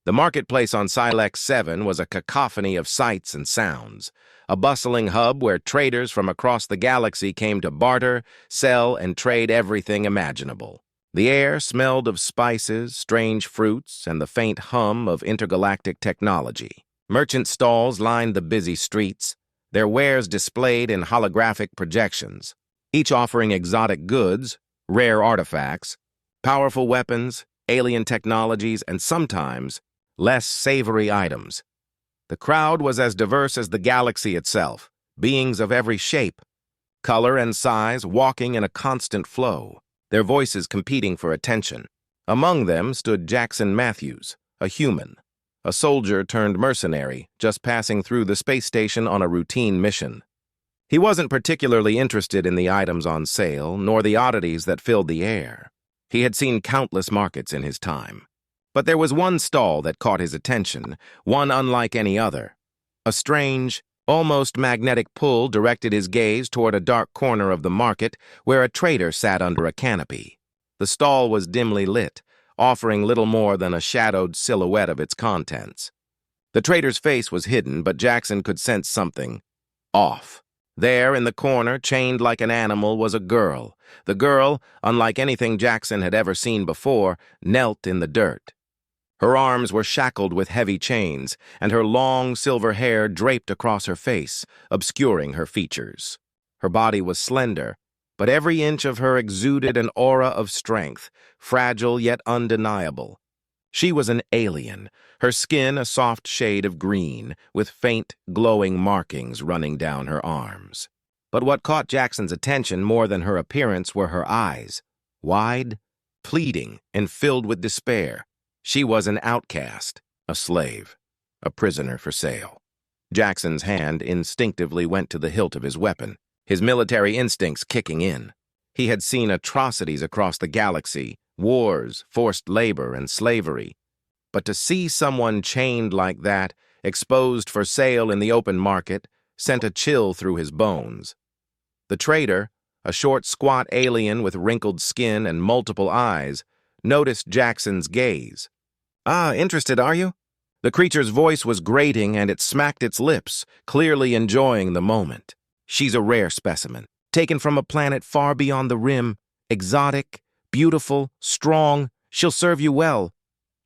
The marketplace on Silex 7 was a cacophony of sights and sounds, a bustling hub where traders from across the galaxy came to barter, sell, and trade everything imaginable. The air smelled of spices, strange fruits, and the faint hum of intergalactic technology. Merchant stalls lined the busy streets, their wares displayed in holographic projections, each offering exotic goods, rare artifacts, powerful weapons, alien technologies, and sometimes less savory items. The crowd was as diverse as the galaxy itself, beings of every shape, color, and size walking in a constant flow, their voices competing for attention. Among them stood Jackson Matthews, a human, a soldier turned mercenary, just passing through the space station on a routine mission. He wasn't particularly interested in the items on sale, nor the oddities that filled the air. He had seen countless markets in his time. But there was one stall that caught his attention, one unlike any other. A strange, almost magnetic pull directed his gaze toward a dark corner of the market where a trader sat under a canopy. The stall was dimly lit, offering little more than a shadowed silhouette of its contents. The trader's face was hidden, but Jackson could sense something off. There, in the corner, chained like an animal, was a girl. The girl, unlike anything Jackson had ever seen before, knelt in the dirt. Her arms were shackled with heavy chains, and her long silver hair draped across her face, obscuring her features. Her body was slender, but every inch of her exuded an aura of strength, fragile yet undeniable. She was an alien, her skin a soft shade of green, with faint, glowing markings running down her arms. But what caught Jackson's attention more than her appearance were her eyes, wide, pleading, and filled with despair. She was an outcast, a slave, a prisoner for sale. Jackson's hand instinctively went to the hilt of his weapon, his military instincts kicking in. He had seen atrocities across the galaxy, wars, forced labor, and slavery. But to see someone chained like that, exposed for sale in the open market, sent a chill through his bones. The trader, a short, squat alien with wrinkled skin and multiple eyes, noticed Jackson's gaze. "Ah, interested, are you?" The creature's voice was grating and it smacked its lips, clearly enjoying the moment. "She's a rare specimen, taken from a planet far beyond the rim, exotic, beautiful, strong. She'll serve you well."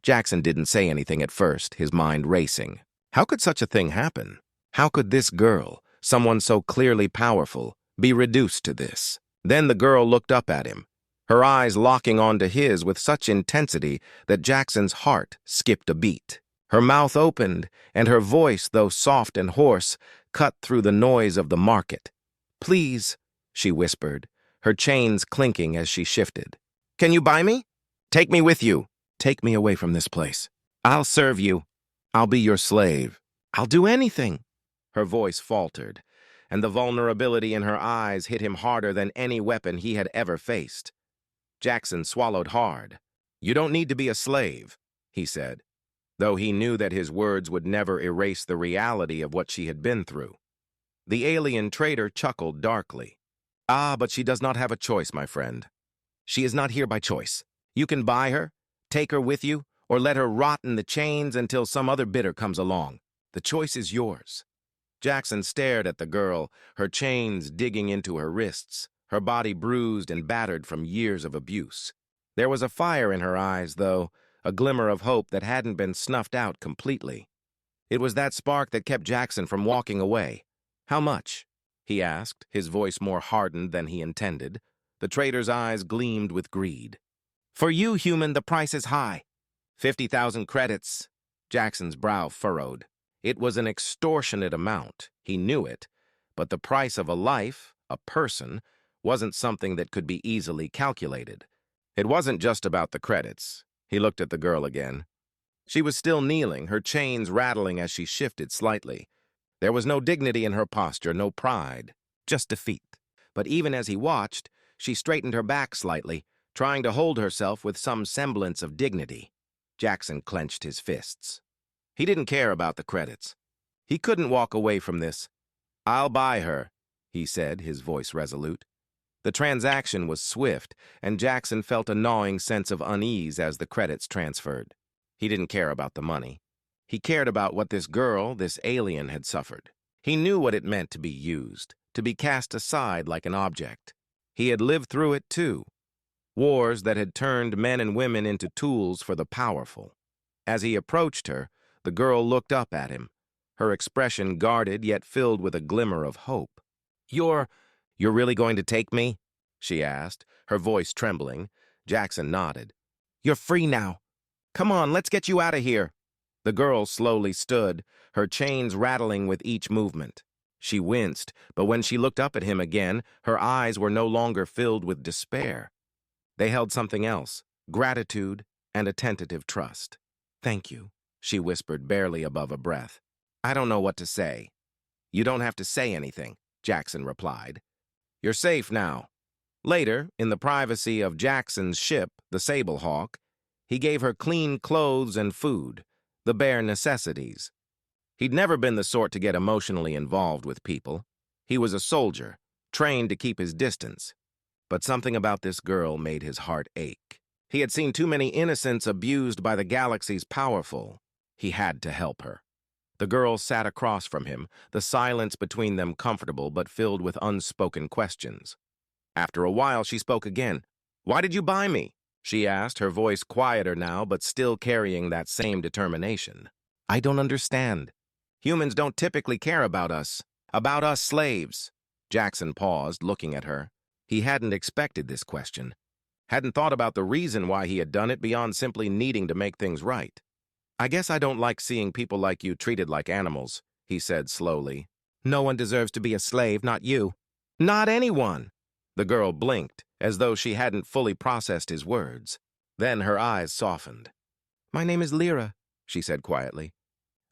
Jackson didn't say anything at first, his mind racing. How could such a thing happen? How could this girl, someone so clearly powerful, be reduced to this? Then the girl looked up at him, her eyes locking onto his with such intensity that Jackson's heart skipped a beat. Her mouth opened, and her voice, though soft and hoarse, cut through the noise of the market. "Please," she whispered, her chains clinking as she shifted. "Can you buy me? Take me with you. Take me away from this place. I'll serve you. I'll be your slave. I'll do anything." Her voice faltered, and the vulnerability in her eyes hit him harder than any weapon he had ever faced. Jackson swallowed hard. "You don't need to be a slave," he said, though he knew that his words would never erase the reality of what she had been through. The alien trader chuckled darkly. "Ah, but she does not have a choice, my friend. She is not here by choice. You can buy her, take her with you, or let her rot in the chains until some other bidder comes along. The choice is yours." Jackson stared at the girl, her chains digging into her wrists, her body bruised and battered from years of abuse. There was a fire in her eyes, though, a glimmer of hope that hadn't been snuffed out completely. It was that spark that kept Jackson from walking away. "How much?" he asked, his voice more hardened than he intended. The trader's eyes gleamed with greed. "For you, human, the price is high. 50,000 credits." Jackson's brow furrowed. It was an extortionate amount, he knew it, but the price of a life, a person, wasn't something that could be easily calculated. It wasn't just about the credits. He looked at the girl again. She was still kneeling, her chains rattling as she shifted slightly. There was no dignity in her posture, no pride, just defeat. But even as he watched, she straightened her back slightly, trying to hold herself with some semblance of dignity. Jackson clenched his fists. He didn't care about the credits. He couldn't walk away from this. "I'll buy her," he said, his voice resolute. The transaction was swift, and Jackson felt a gnawing sense of unease as the credits transferred. He didn't care about the money. He cared about what this girl, this alien, had suffered. He knew what it meant to be used, to be cast aside like an object. He had lived through it too. Wars that had turned men and women into tools for the powerful. As he approached her, the girl looked up at him, her expression guarded yet filled with a glimmer of hope. You're really going to take me?" she asked, her voice trembling. Jackson nodded. "You're free now. Come on, let's get you out of here." The girl slowly stood, her chains rattling with each movement. She winced, but when she looked up at him again, her eyes were no longer filled with despair. They held something else, gratitude and a tentative trust. "Thank you," she whispered barely above a breath. "I don't know what to say." "You don't have to say anything," Jackson replied. "You're safe now." Later, in the privacy of Jackson's ship, the Sable Hawk, he gave her clean clothes and food, the bare necessities. He'd never been the sort to get emotionally involved with people. He was a soldier, trained to keep his distance. But something about this girl made his heart ache. He had seen too many innocents abused by the galaxy's powerful. He had to help her. The girl sat across from him, the silence between them comfortable but filled with unspoken questions. After a while, she spoke again. "Why did you buy me?" she asked, her voice quieter now but still carrying that same determination. "I don't understand. Humans don't typically care about us slaves." Jackson paused, looking at her. He hadn't expected this question. Hadn't thought about the reason why he had done it beyond simply needing to make things right. "I guess I don't like seeing people like you treated like animals," he said slowly. "No one deserves to be a slave, not you." "Not anyone." The girl blinked, as though she hadn't fully processed his words. Then her eyes softened. "My name is Lyra," she said quietly.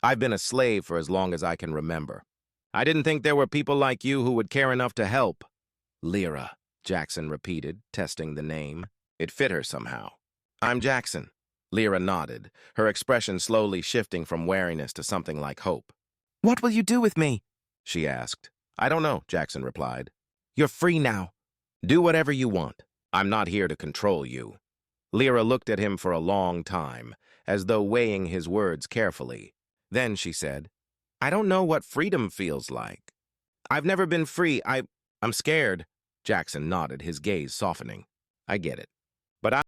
"I've been a slave for as long as I can remember. I didn't think there were people like you who would care enough to help." "Lyra," Jackson repeated, testing the name. It fit her somehow. "I'm Jackson." Lyra nodded, her expression slowly shifting from wariness to something like hope. "What will you do with me?" she asked. "I don't know," Jackson replied. "You're free now. Do whatever you want. I'm not here to control you." Lyra looked at him for a long time, as though weighing his words carefully. Then she said, "I don't know what freedom feels like. I've never been free. I'm scared." Jackson nodded, his gaze softening. "I get it. But